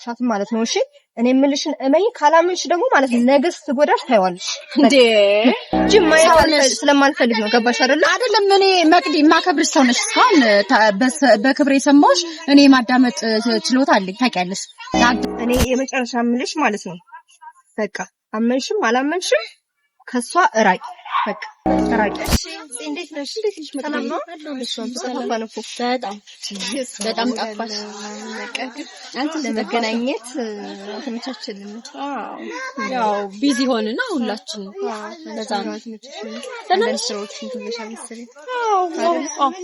ሻት ማለት ነው እሺ እኔ የምልሽን እመይ ካላምንሽ ደግሞ ማለት ነው ነገስ ትጎዳሽ ታይዋለሽ እንዴ ጅማ ስለማልፈልግ ነው ገባሽ አይደለም እኔ መቅዲ ማከብርሽ ሰው ነሽ እስካሁን በክብሬ ሰማሽ እኔ ማዳመጥ ችሎታ አለኝ ታውቂያለሽ እኔ የመጨረሻ የምልሽ ማለት ነው በቃ አመንሽም አላመንሽም ከሷ እራቂ በቃ እራቂ እንዴት ነሽ ሰላም ነው በጣም ጠፋሽ አንተ ለመገናኘት ተመቻችልን ያው ቢዚ ሆነና ሁላችን ለዛ ነው ተነስተውት ትንሽልሽ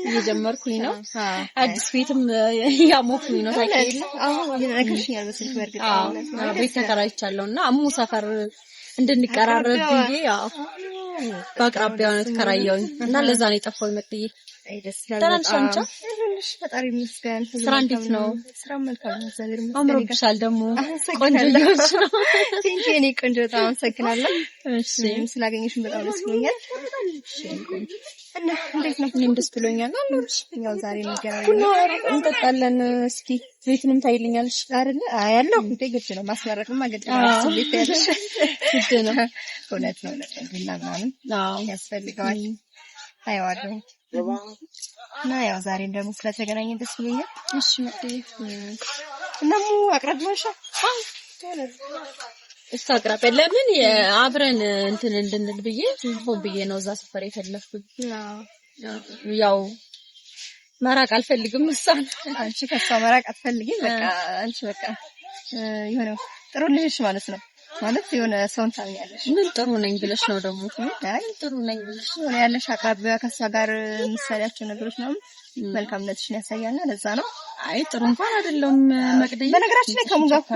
እየጀመርኩኝ ነው አዲስ ቤትም ያሞኩኝ ነው ታውቂያለሽ ነግርሽኛል በስልክ በርግጥ ቤት ተከራይቻለሁና አሙ ሰፈር እንድንቀራረብ ብዬ ያው በአቅራቢያው ነው ተከራየሁኝ እና ለዛ ነው የጠፋው መጥዬ ተናንሻንቻ ፈጣሪ ይመስገን ስራ እንዴት ነው ስራ መልካም ነው እግዚአብሔር ይመስገን አምሮብሻል ደግሞ ቆንጆ ልጅ ነው ቲንኪኒ ቆንጆ በጣም አመሰግናለሁ እሺ ስላገኘሽኝ በጣም ደስ ብሎኛል እና እንዴት ነው እኔም ደስ ብሎኛል አለሽ ያው ዛሬ እንገናኛለን ቡና እንጠጣለን እስኪ ቤቱንም ታይልኛለሽ አይደል ያለው እንዴ ግድ ነው ማስመረቅማ ግድ ነው እንዴት ያለሽ ግድ ነው እውነት ነው ቡና ምናምን ያስፈልጋል አይዋደው እና ያው ዛሬ ደግሞ ስለተገናኘን ደስ ብሎኛል እሺ መጥዬ እናሙ አቅራብማሻ እስታቅራበ ለምን አብረን እንትን እንድንል ብዬ ብዬ ነው እዛ ሰፈር የፈለኩት ያው መራቅ አልፈልግም እሷን አንቺ ከሷ መራቅ አትፈልጊም በቃ አንቺ በቃ የሆነ ጥሩ ልጅሽ ማለት ነው ማለት የሆነ ሰውን ታውቂያለሽ ምን ጥሩ ነኝ ብለሽ ነው ደግሞ አይ ጥሩ ነኝ ብለሽ ነው ያለሽ አቅራቢያ ከሷ ጋር ምሳሌያቸው ነገሮች ነው መልካምነትሽን ያሳያልና ለዛ ነው አይ ጥሩ እንኳን አይደለም መቅደይ በነገራችን ላይ ከሙጋኮ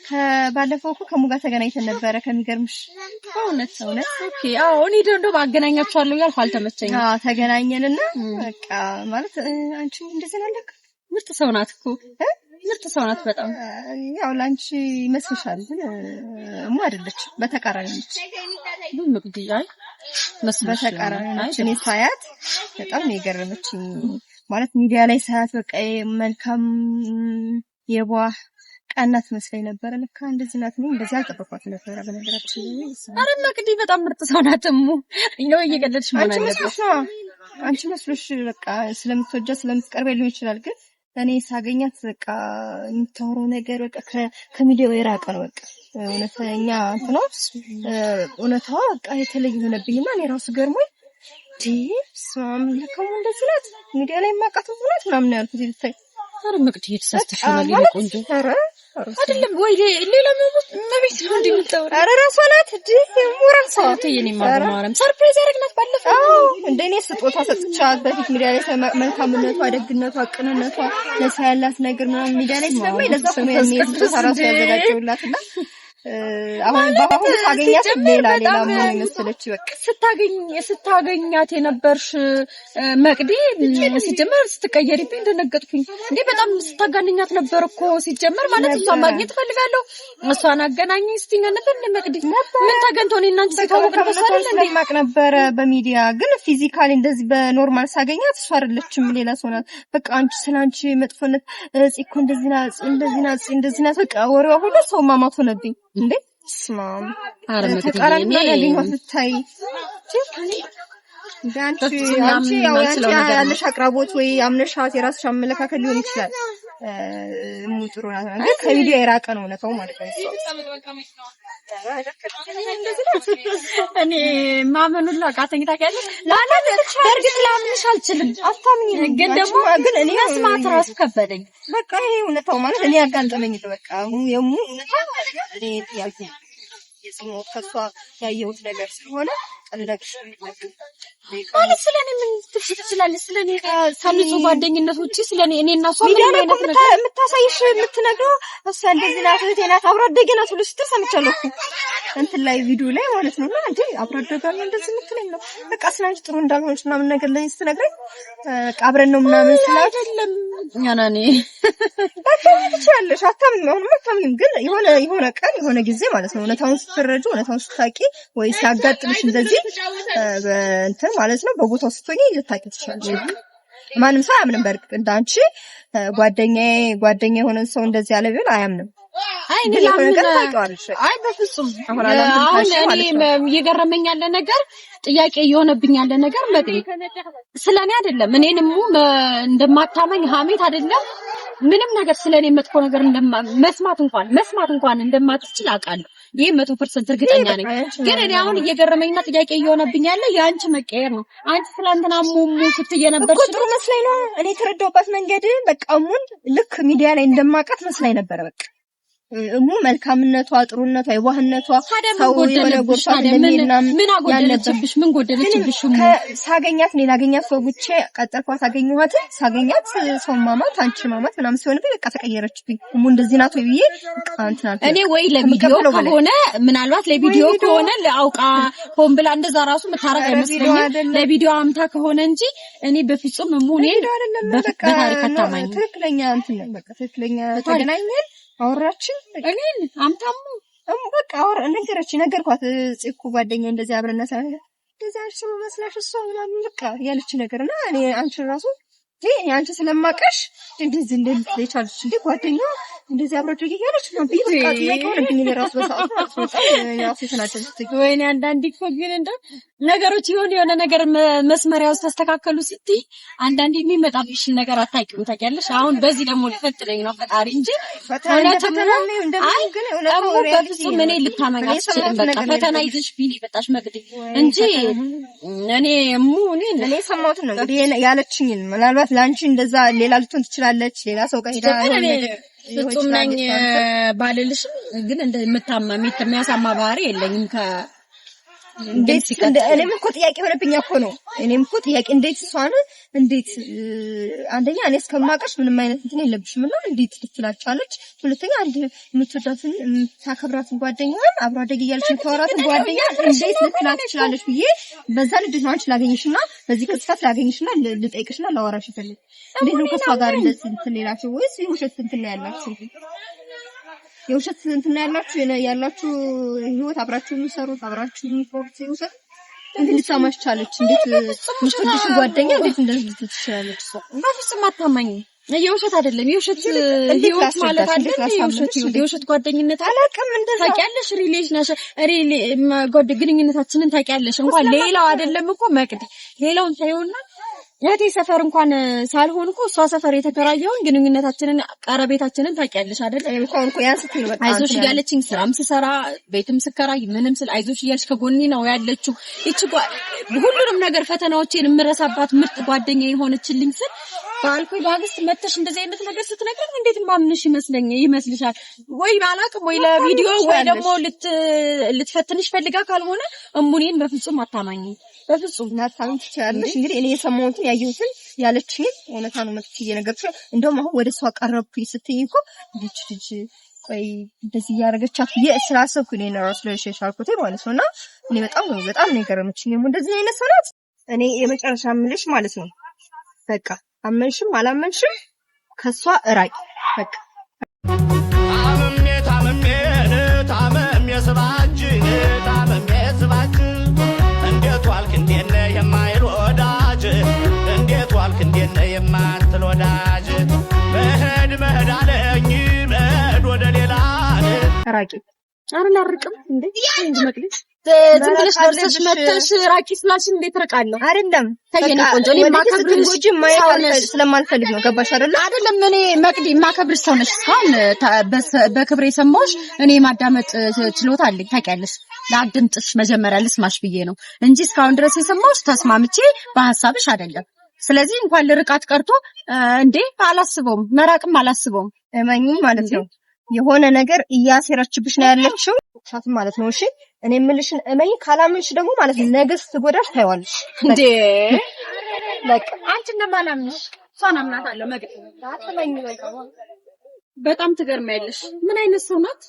ከባለፈው እኮ ከሙጋ ተገናኝተን ነበረ ከሚገርምሽ እውነት ኦኬ አዎ እኔ ደግሞ ማገናኛቸዋለሁ ያልኩ አልተመቸኝም ተገናኘንና በቃ ማለት አንቺ እንደዚህ ነለክ ምርጥ ሰው ናት እኮ ምርጥ ሰው ናት በጣም ያው ላንቺ ይመስልሻል እሙ አይደለች በተቃራኒ ነች ምንምግዲ አይ መስለሽ በተቃራኒ ነች እኔ ሳያት በጣም የገረመችኝ ማለት ሚዲያ ላይ ሳያት በቃ መልካም የዋህ ቀናት መስለኝ ነበር ለካ እንደዚህ ናት ነው እንደዚህ አልጠበቅኳት ነበር በነገራችን አረ መቅዲ በጣም ምርጥ ሰው ናት እሙ ነው እየቀለድሽ ማለት ነው አንቺ መስሎሽ በቃ ስለምትወጃ ስለምትቀርበው ሊሆን ይችላል ግን እኔ ሳገኛት በቃ የምታወራው ነገር በቃ ከሚዲያው የራቀ ነው በቃ እውነተኛ እንትነው እውነታው በቃ የተለየ ሆነብኝና እኔ ራሱ ገርሞኝ ዲስም ለከሙ እንደዚህ ናት ሚዲያ ላይ ማቃተው ማለት ምናምን ያልኩት ይታይ አረ መቅዲ የተሳስተሽ ነው ቆንጆ አይደለም ወይ ሌላ መቤት ነው እንደምታወራ አረ ራሷ ናት ሙራን ሰዓት የኔ ማማራም ሰርፕራይዝ ያደረግናት ባለፈው እንደኔ ስጦታ ሰጥቻት በፊት ሚዲያ ላይ መልካምነቷ ደግነቷ ቅንነቷ ለሰ ያላት ነገር ምናምን ሚዲያ ላይ ስለማይ ለዛ ነው የሚስጥራ ራሱ ያዘጋጀውላትና አሁን ባሁን ታገኛት ሌላ ምን መሰለች በቃ ስታገኛት የነበርሽ መቅዲ ሲጀመር ስትቀየሪብኝ እንደነገጥኩኝ እንዴ በጣም ስታጋንኛት ነበር እኮ ሲጀመር ማለት እሷ ማግኘት ፈልጋለሁ እሷን አገናኝ እስቲኛ ነበር መቅዲ ምን ተገንቶ ነው እናንተ ሲታወቅን በሰለ እንዴ ማቅ ነበር በሚዲያ ግን ፊዚካሊ እንደዚህ በኖርማል ሳገኛት እሷ አይደለችም ሌላ ሰው ናት በቃ አንቺ ስላንቺ መጥፎነት እኮ እንደዚህ ናት በቃ ወሬዋ ሁሉ ሰው ማማት ሆነብኝ እንዴ ስማም ተቃራኒ ያገኘው ትታይ አንቺ ያለሽ አቅራቦት ወይ አምነሻት የራስሽ አመለካከት ሊሆን ይችላል ሙጥሩ ናት ግን ከቪዲዮ የራቀ ነው ነው ማለት ነው እኔ ማመኑን ላቃተኝ ታውቂያለሽ ማለት በርግጥ ላምንሽ አልችልም አታምኚኝ ግን ደግሞ ግን እኔ መስማት ራሱ ከበደኝ በቃ ይሄ እውነታው ማለት እኔ ያጋንጠመኝ ነው በቃ የሙ እውነታው እኔ ያልኩ የስሞት ከሷ ያየሁት ነገር ስለሆነ አልደግሽ ማለት ስለኔ ምን ትችላለሽ ስለኔ ሳምንቱ ጓደኝነት ውጪ ስለኔ እኔና እሷ ምን አይነት ነገር የምታሳይሽ የምትነግረው እሷ እንደዚህ ናት እህቴ ናት አብሮ አደጌ ናት ሁሉ ስትል ሰምቻለሁ እንትን ላይ ቪዲዮ ላይ ማለት ነው እና እንዴ አብሮ አደጋ ነው እንደዚህ የምትለኝ ነው በቃ ስላንቺ ጥሩ እንዳልሆነች ምናምን ነገር ላይ ስትነግረኝ በቃ አብረን ነው ምናምን ስለ አይደለም ያናኔ በቃ ትችላለሽ አታምንም ግን የሆነ ቀን የሆነ ጊዜ ማለት ነው እውነታውን ስትረጁ እውነታውን ስታቂ ወይ ሲያጋጥምሽ እንደዚህ በእንትን ማለት ነው በቦታው ስትሆኚ ልታቂ ትችላለሽ ማንም ሰው አያምንም። በርግጥ እንዳንቺ ጓደኛ የሆነ ሰው እንደዚህ ያለ ቢሆን አያምንም። አይ በፍጹም አሁን እኔ እየገረመኝ ያለ ነገር ጥያቄ እየሆነብኝ ያለ ነገር ስለኔ አይደለም እኔንም እንደማታመኝ ሀሜት አይደለም ምንም ነገር ስለኔ መጥፎ ነገር መስማት እንኳን እንደማትችል አውቃለሁ። ይሄ 100% እርግጠኛ ነኝ። ግን እኔ አሁን እየገረመኝና ጥያቄ እየሆነብኝ ያለ የአንቺ መቀየር ነው። አንቺ ትላንትና ሙሙ ስትይ ነበርሽ ጥሩ መስለኝ ነው እኔ የተረዳሁበት መንገድ በቃ ሙን ልክ ሚዲያ ላይ እንደማውቃት መስለኝ ነበር በቃ እሙ መልካምነቷ ጥሩነቷ የዋህነቷ ሰው የሆነ ጎርሳ ምን አጎደለችብሽ ምን ጎደለችብሽ ሳገኛት እኔ ላገኛት ሰው ብቻ ቀጠርኳት አገኘኋት ሳገኛት ሰው ማማት አንቺ ማማት ምናምን ሲሆን በቃ ተቀየረችብኝ እሙ እንደዚህ ናት ወይ ብዬ አንተና እኔ ወይ ለቪዲዮ ከሆነ ምናልባት ለቪዲዮ ከሆነ ለአውቃ ሆን ብላ እንደዛ ራሱ መታረቅ አይመስለኝም ለቪዲዮ አምታ ከሆነ እንጂ እኔ በፍጹም እሙ እኔ በታሪክ አታማኝ ትክክለኛ እንትን በቃ ትክክለኛ ተገናኘን አወራችን እኔን አምታሙ በቃ ነገርኳት ጽኩ ጓደኛዬ እንደዚህ አብረና ሳይሆን እንደዚህ አርሱ መስላሽ እሷ ምናምን በቃ ያለች ነገርና እኔ አንቺ ራሱ አንቺ ስለማቀሽ እንደዚህ እንደልትቻለች እንዴ ጓደኛ እንደዚህ አብረው ይያለች ነው በቃ ጥያቄውን ራሱ በሰዓቱ ያው ተናደድኩ ወይኔ አንዳንዴ እኮ ግን እንደው ነገሮች የሆነ ነገር መስመሪያ ውስጥ ተስተካከሉ ስትይ አንዳንዴ የሚመጣብሽ ነገር አታውቂው ታውቂያለሽ አሁን በዚህ ደግሞ ሊፈትለኝ ነው ፈጣሪ እንጂ እውነትም በፍጹም እኔ ልታመኝ አልችልም በቃ ፈተና ይዘሽ ቢኒ በጣሽ መግድ እንጂ እኔ ሰማሁት ነው ያለችኝን ምናልባት ላንቺ እንደዛ ሌላ ልትሆን ትችላለች ሌላ ሰው ጋር ሄዳ ፍጹም ነኝ ባልልሽም ግን እንደምታመም የሚያሳማ ባህሪ የለኝም እኔም እኮ ጥያቄ ሆነብኝ እኮ ነው እኔም እኮ ጥያቄ እንዴት እሷን እንዴት አንደኛ እኔ እስከማቀሽ ምንም አይነት እንትን የለብሽም እና እንዴት ልትላቻለች ሁለተኛ አንድ የምትወዳትን ታከብራትን ጓደኛዋን አብሮ አደግ እያለች የምታወራትን ጓደኛ እንዴት ልትላት ትችላለች ብዬ በዛ ልጅ ነው አንቺ ላገኝሽና በዚህ ቅጽበት ላገኝሽና ልጠይቅሽና ላወራሽ ይፈልግ እንዴት ነው ከሷ ጋር እንደዚህ እንትን ሌላችሁ ወይስ የውሸት እንትን ያላችሁ የውሸት እንትን ያላችሁ ህይወት አብራችሁ የምትሰሩት አብራችሁ የምትወርቁት ይውሰድ እንዴት ሰማሽ ቻለች እንዴት ምትወድሽ ጓደኛ እንዴት እንደዚህ ትችላለች በፍጹም አታማኝ የውሸት አይደለም የውሸት ህይወት ማለት አይደለም የውሸት ጓደኝነት አላውቅም እንደዛ ታውቂያለሽ ግንኙነታችንን ታውቂያለሽ እንኳን ሌላው አይደለም እኮ መቅዲ ሌላውን ታዩና የቴ ሰፈር እንኳን ሳልሆን እኮ እሷ ሰፈር የተከራየውን ግንኙነታችንን ቀረቤታችንን ታውቂያለሽ አይደል እንኳን እኮ ያንስት ነው በቃ አይዞሽ እያለችኝ ስራም ስሰራ ቤትም ስከራይ ምንም ስል አይዞሽ እያለች ከጎኔ ነው ያለችው እቺ ሁሉንም ነገር ፈተናዎቼን የምረሳባት ምርጥ ጓደኛ የሆነችልኝ ስል ባልኩኝ ባግስት መተሽ እንደዚህ አይነት ነገር ስትነግረኝ እንዴት ማምንሽ ይመስልሻል ወይ አላቅም ወይ ለቪዲዮ ወይ ደግሞ ልትፈትንሽ ፈልጋ ካልሆነ እሙኔን በፍጹም አታማኝ በፍጹም ናታን ትችያለሽ እንግዲህ እኔ የሰማሁትን ያየሁትን ያለችኝ እውነታ ነው መጥቼ እየነገርኩሽ እንደውም አሁን ወደ እሷ ቀረብኩኝ ስትይ እኮ ልጅ ቆይ እንደዚህ ያረጋቻት የስላሰብኩ እኔ ነው ራስ ላይ ሸሻልኩት ማለት ነውና እኔ በጣም ነው የገረመችኝ እንደዚህ አይነት ሰው ናት እኔ የመጨረሻ ምልሽ ማለት ነው በቃ አመንሽም አላመንሽም ከሷ እራቂ በቃ ታመም የስባጅ እንዴት ዋልክ እንዴት ነህ የማይል ወዳጅ እንዴት ዋልክ እንዴት ነህ የማትል ወዳጅ መሄድ አለኝ መሄድ ወደ ሌላ እራቂ አላርቅም እንዴ መቅደስ ዝም ብለሽ ደርሰሽ መተሽ ራቂ ስላልሽ እንዴት ረቃለሁ አይደለም ታየኔ ቆንጆ እኔ ማከብርሽ ስለማልፈልግ ነው ገባሽ አይደለም እኔ መቅዲ ማከብርሽ ሰው ነሽ እስካሁን በክብሬ ሰማሽ እኔ ማዳመጥ ችሎታ አለኝ ታውቂያለሽ ላድምጥሽ መጀመሪያ ልስማሽ ብዬ ነው እንጂ እስካሁን ድረስ የሰማሽ ተስማምቼ በሐሳብሽ አይደለም ስለዚህ እንኳን ልርቃት ቀርቶ እንዴ አላስበውም መራቅም አላስበውም እመኚ ማለት ነው የሆነ ነገር እያሰረችብሽ ነው ያለችው ሻት ማለት ነው እሺ እኔ የምልሽን እመኝ ካላምንሽ ደግሞ ማለት ነው ነገስ ትጎዳሽ ታይዋለሽ እንዴ ለቅ አንቺ እንደማላምንሽ ሷን አምናታለሁ መግጥ አትመኝ በጣም ትገርማለሽ ምን አይነት ሰው ናት